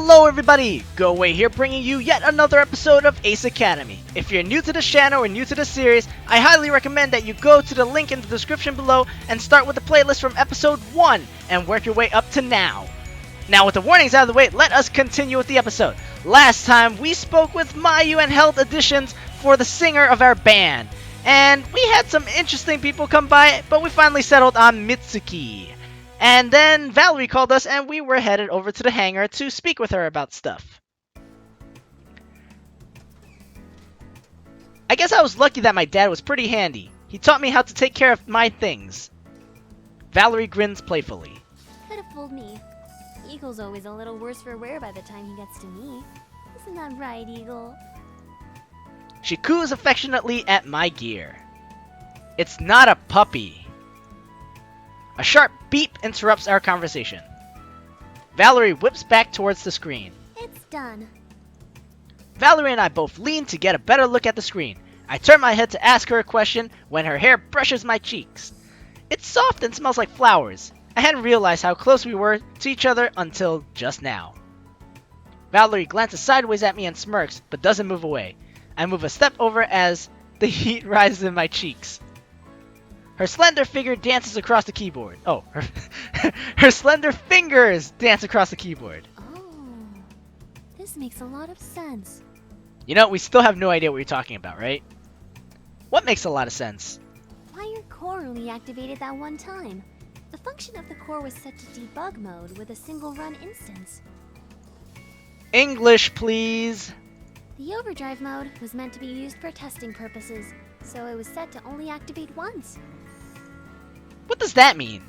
Hello everybody! Goawei here bringing you yet another episode of Ace Academy. If you're new to this channel or new to this series, I highly recommend that you go to the link in the description below and start with the playlist from episode 1 and work your way up to now. Now with the warnings out of the way, let us continue with the episode. Last time we spoke with Mayu and held auditions for the singer of our band. And we had some interesting people come by, but we finally settled on Mitsuki. And then Valerie called us and we were headed over to the hangar to speak with her about stuff. I guess I was lucky that my dad was pretty handy. He taught me how to take care of my things. Valerie grins playfully. Could have fooled me. Eagle's always a little worse for wear by the time he gets to me. Isn't that right, Eagle? She coos affectionately at my gear. It's not a puppy. A sharp beep interrupts our conversation. Valerie whips back towards the screen. It's done. Valerie and I both lean to get a better look at the screen. I turn my head to ask her a question when her hair brushes my cheeks. It's soft and smells like flowers. I hadn't realized how close we were to each other until just now. Valerie glances sideways at me and smirks, but doesn't move away. I move a step over as the heat rises in my cheeks. Her slender figure dances across the keyboard. Oh, her slender fingers dance across the keyboard. Oh, this makes a lot of sense. You know, we still have no idea what you're talking about, right? What makes a lot of sense? Why your core only activated that one time? The function of the core was set to debug mode with a single run instance. English, please. The overdrive mode was meant to be used for testing purposes, so it was set to only activate once. What does that mean?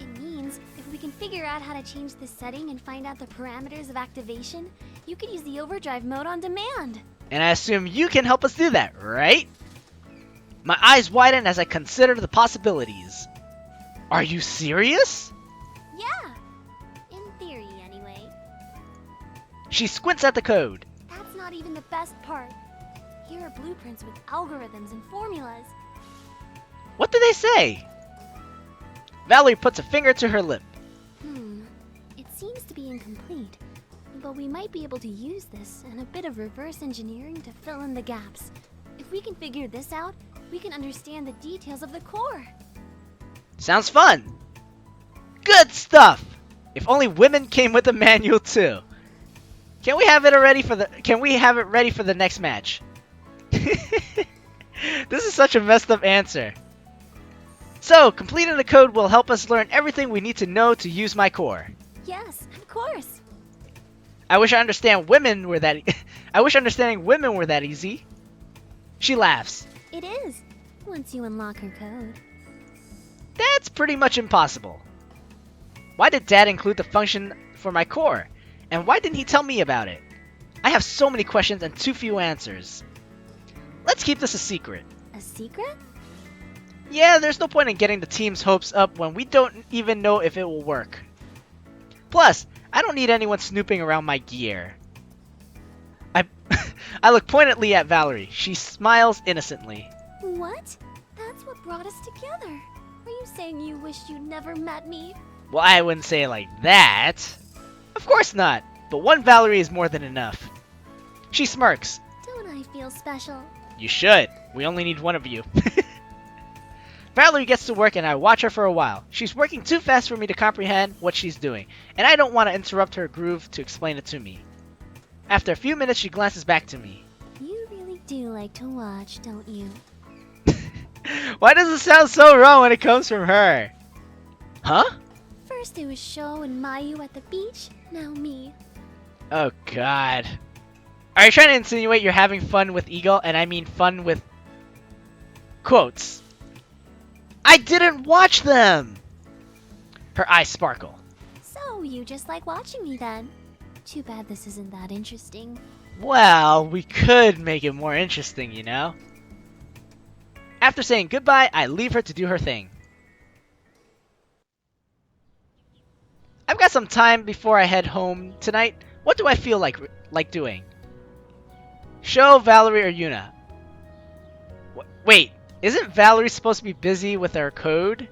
It means if we can figure out how to change this setting and find out the parameters of activation, you could use the overdrive mode on demand. And I assume you can help us do that, right? My eyes widen as I consider the possibilities. Are you serious? Yeah, in theory anyway. She squints at the code. That's not even the best part. Here are blueprints with algorithms and formulas. What do they say? Valerie puts a finger to her lip. It seems to be incomplete, but we might be able to use this and a bit of reverse engineering to fill in the gaps. If we can figure this out, we can understand the details of the core. Sounds fun. Good stuff. If only women came with a manual too. Can we have it ready for the next match? This is such a messed up answer. So, completing the code will help us learn everything we need to know to use my core. Yes, of course. I wish understanding women were that easy. She laughs. It is, once you unlock her code. That's pretty much impossible. Why did Dad include the function for my core? And why didn't he tell me about it? I have so many questions and too few answers. Let's keep this a secret. A secret? Yeah, there's no point in getting the team's hopes up when we don't even know if it will work. Plus, I don't need anyone snooping around my gear. I look pointedly at Valerie. She smiles innocently. What? That's what brought us together. Are you saying you wished you'd never met me? Well, I wouldn't say it like that. Of course not, but one Valerie is more than enough. She smirks. Don't I feel special? You should. We only need one of you. Valerie gets to work and I watch her for a while. She's working too fast for me to comprehend what she's doing, and I don't want to interrupt her groove to explain it to me. After a few minutes, she glances back to me. You really do like to watch, don't you? Why does it sound so wrong when it comes from her? Huh? First it was Sho and Mayu at the beach, now me. Oh god. Are you trying to insinuate you're having fun with Eagle, and I mean fun with quotes? I didn't watch them! Her eyes sparkle. So you just like watching me then? Too bad this isn't that interesting. Well, we could make it more interesting, you know? After saying goodbye, I leave her to do her thing. I've got some time before I head home tonight. What do I feel like doing? Sho, Valerie, or Yuna? Wait, isn't Valerie supposed to be busy with her code?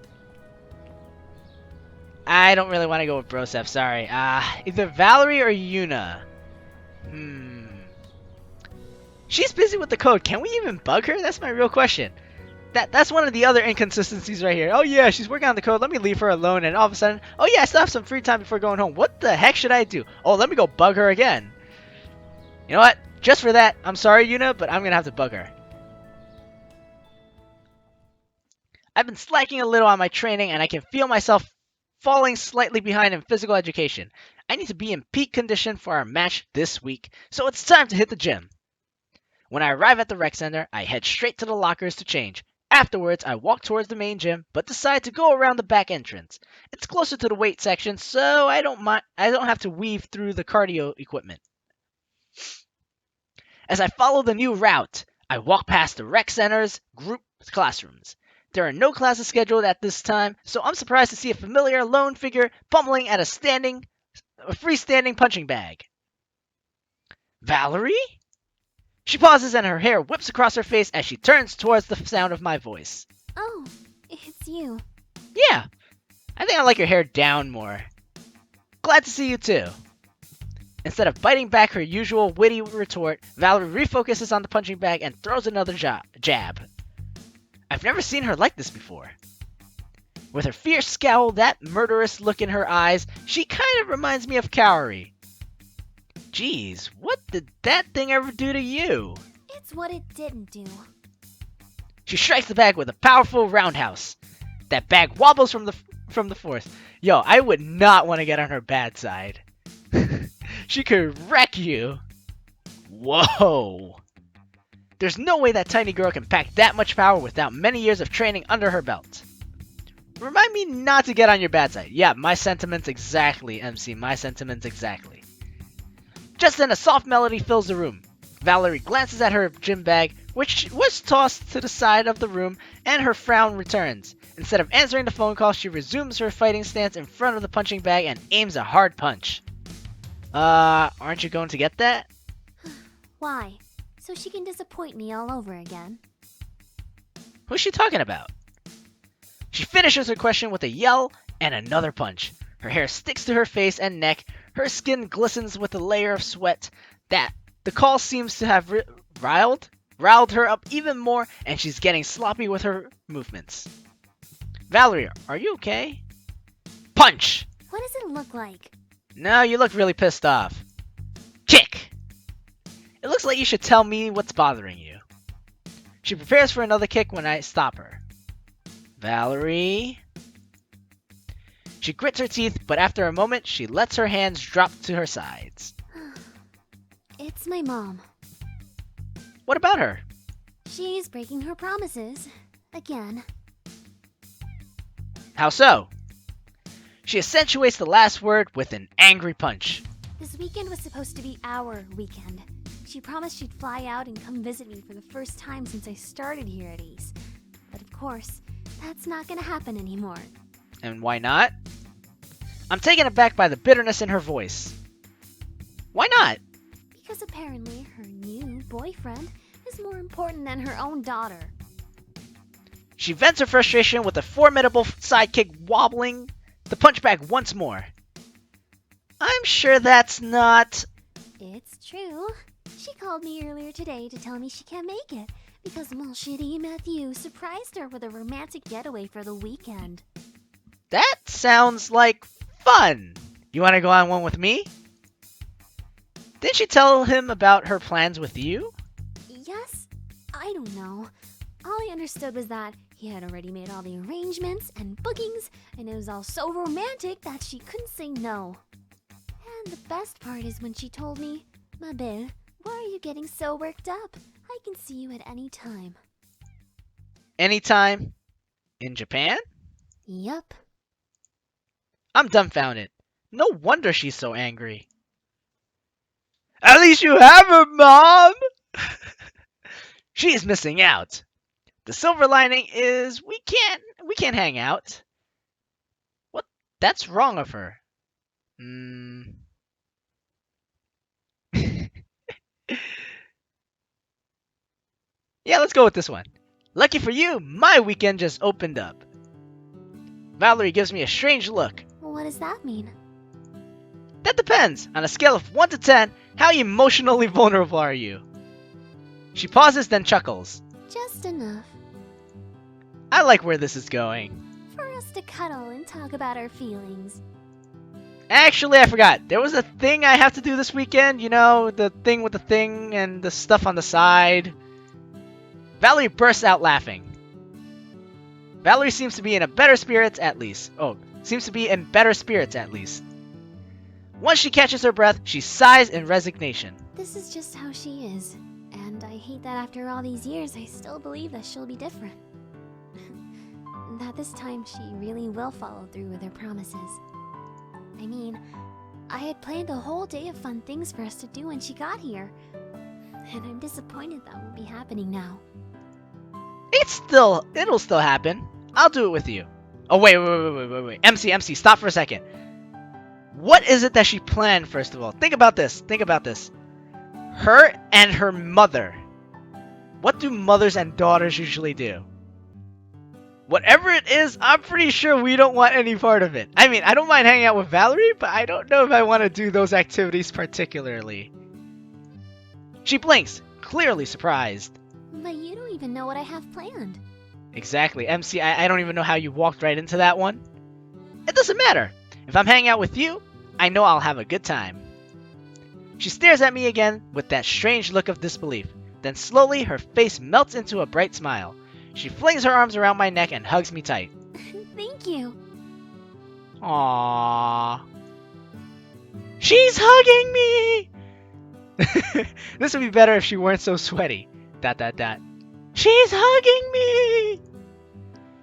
I don't really want to go with Broseph, sorry. Either Valerie or Yuna. She's busy with the code. Can we even bug her? That's my real question. That's one of the other inconsistencies right here. Oh yeah, she's working on the code. Let me leave her alone. And all of a sudden, oh yeah, I still have some free time before going home. What the heck should I do? Oh, let me go bug her again. You know what? Just for that, I'm sorry, Yuna, but I'm gonna have to bug her. I've been slacking a little on my training, and I can feel myself falling slightly behind in physical education. I need to be in peak condition for our match this week, so it's time to hit the gym. When I arrive at the rec center, I head straight to the lockers to change. Afterwards, I walk towards the main gym, but decide to go around the back entrance. It's closer to the weight section, so I don't have to weave through the cardio equipment. As I follow the new route, I walk past the rec center's group classrooms. There are no classes scheduled at this time, so I'm surprised to see a familiar lone figure pummeling at a freestanding punching bag. Valerie? She pauses and her hair whips across her face as she turns towards the sound of my voice. Oh, it's you. Yeah, I think I like your hair down more. Glad to see you too. Instead of biting back her usual witty retort, Valerie refocuses on the punching bag and throws another jab. I've never seen her like this before. With her fierce scowl, that murderous look in her eyes, she kind of reminds me of Kaori. Geez, what did that thing ever do to you? It's what it didn't do. She strikes the bag with a powerful roundhouse. That bag wobbles from the force. Yo, I would not want to get on her bad side. She could wreck you. Whoa. There's no way that tiny girl can pack that much power without many years of training under her belt. Remind me not to get on your bad side. Yeah, my sentiments exactly, MC. My sentiments exactly. Just then, a soft melody fills the room. Valerie glances at her gym bag, which was tossed to the side of the room, and her frown returns. Instead of answering the phone call, she resumes her fighting stance in front of the punching bag and aims a hard punch. Aren't you going to get that? Why? So she can disappoint me all over again. Who's she talking about? She finishes her question with a yell and another punch. Her hair sticks to her face and neck. Her skin glistens with a layer of sweat. The call seems to have riled her up even more, and she's getting sloppy with her movements. Valerie, are you okay? Punch! What does it look like? No, you look really pissed off. Kick! It looks like you should tell me what's bothering you. She prepares for another kick when I stop her. Valerie? She grits her teeth, but after a moment, she lets her hands drop to her sides. It's my mom. What about her? She's breaking her promises. Again. How so? She accentuates the last word with an angry punch. This weekend was supposed to be our weekend. She promised she'd fly out and come visit me for the first time since I started here at Ace. But of course, that's not gonna happen anymore. And why not? I'm taken aback by the bitterness in her voice. Why not? Because apparently her new boyfriend is more important than her own daughter. She vents her frustration with a formidable sidekick wobbling the punch bag once more. I'm sure that's not... It's true. She called me earlier today to tell me she can't make it because Malshitty Matthew surprised her with a romantic getaway for the weekend. That sounds like fun. You want to go on one with me? Didn't she tell him about her plans with you? Yes? I don't know. All I understood was that he had already made all the arrangements and bookings, and it was all so romantic that she couldn't say no. And the best part is when she told me, "Ma belle, why are you getting so worked up? I can see you at any time." Anytime? In Japan? Yup. I'm dumbfounded. No wonder she's so angry. At least you have her, Mom! She's missing out. The silver lining is we can't hang out. What? That's wrong of her. Yeah, let's go with this one. Lucky for you, my weekend just opened up. Valerie gives me a strange look. What does that mean? That depends. On a scale of 1 to 10, how emotionally vulnerable are you? She pauses, then chuckles. Just enough. I like where this is going. For us to cuddle and talk about our feelings. Actually, I forgot. There was a thing I have to do this weekend. You know, the thing with the thing and the stuff on the side. Valerie bursts out laughing. Valerie seems to be in better spirits at least. Once she catches her breath, she sighs in resignation. This is just how she is. And I hate that after all these years, I still believe that she'll be different. That this time she really will follow through with her promises. I mean, I had planned a whole day of fun things for us to do when she got here. And I'm disappointed that won't be happening now. It'll still happen. I'll do it with you. Oh, wait. MC, stop for a second. What is it that she planned, first of all? Think about this. Her and her mother. What do mothers and daughters usually do? Whatever it is, I'm pretty sure we don't want any part of it. I mean, I don't mind hanging out with Valerie, but I don't know if I want to do those activities particularly. She blinks, clearly surprised. But you don't even know what I have planned. Exactly, MC, I don't even know how you walked right into that one. It doesn't matter. If I'm hanging out with you, I know I'll have a good time. She stares at me again with that strange look of disbelief. Then slowly, her face melts into a bright smile. She flings her arms around my neck and hugs me tight. Thank you. Aww. She's hugging me! This would be better if she weren't so sweaty. ... She's hugging me!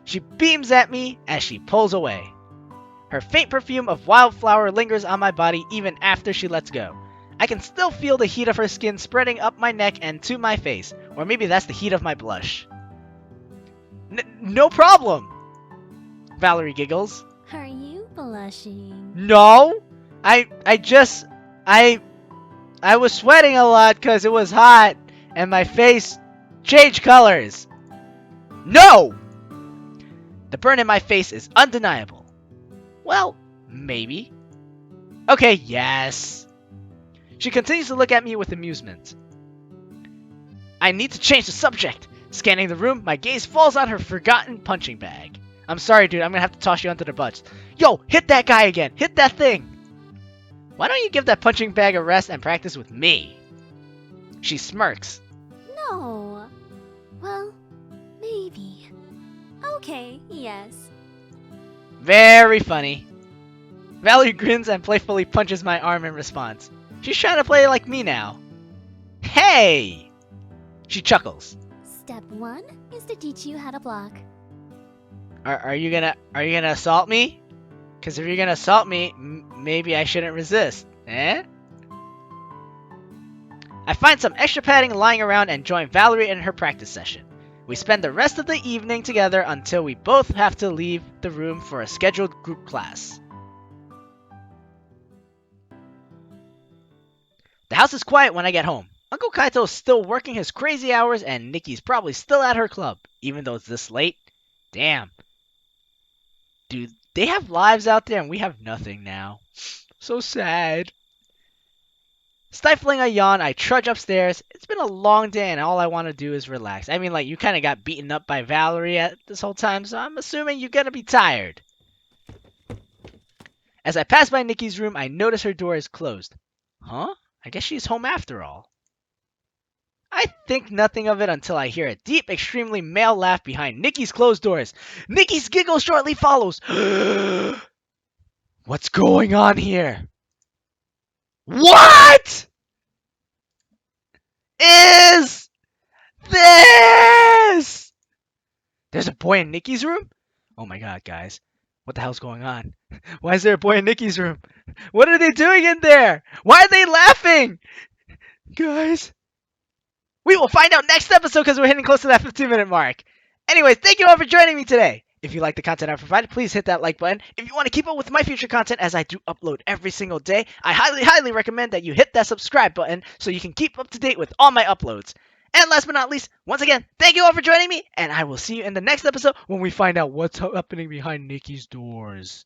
She beams at me as she pulls away. Her faint perfume of wildflower lingers on my body even after she lets go. I can still feel the heat of her skin spreading up my neck and to my face. Or maybe that's the heat of my blush. No problem! Valerie giggles. Are you blushing? No! I was sweating a lot because it was hot and my face changed colors. No! The burn in my face is undeniable. Well, maybe. Okay, yes. She continues to look at me with amusement. I need to change the subject. Scanning the room, my gaze falls on her forgotten punching bag. I'm sorry, dude. I'm gonna have to toss you under the bus. Yo, hit that guy again. Hit that thing. Why don't you give that punching bag a rest and practice with me? She smirks. No. Well, maybe. Okay, yes. Very funny. Valerie grins and playfully punches my arm in response. She's trying to play like me now. Hey! She chuckles. Step 1 is to teach you how to block. Are you gonna assault me? Because if you're gonna assault me, maybe I shouldn't resist. Eh? I find some extra padding lying around and join Valerie in her practice session. We spend the rest of the evening together until we both have to leave the room for a scheduled group class. The house is quiet when I get home. Uncle Kaito is still working his crazy hours and Nikki's probably still at her club, even though it's this late. Damn. Dude, they have lives out there and we have nothing now. So sad. Stifling a yawn, I trudge upstairs. It's been a long day and all I want to do is relax. I mean, like, you kind of got beaten up by Valerie this whole time, so I'm assuming you're going to be tired. As I pass by Nikki's room, I notice her door is closed. Huh? I guess she's home after all. I think nothing of it until I hear a deep, extremely male laugh behind Nikki's closed doors. Nikki's giggle shortly follows. What's going on here? What is this? There's a boy in Nikki's room? Oh my god, guys. What the hell's going on? Why is there a boy in Nikki's room? What are they doing in there? Why are they laughing? Guys. We will find out next episode because we're hitting close to that 15-minute mark. Anyways, thank you all for joining me today. If you like the content I provided, please hit that like button. If you want to keep up with my future content, as I do upload every single day, I highly recommend that you hit that subscribe button so you can keep up to date with all my uploads. And last but not least, once again, thank you all for joining me, and I will see you in the next episode when we find out what's happening behind Nikki's doors.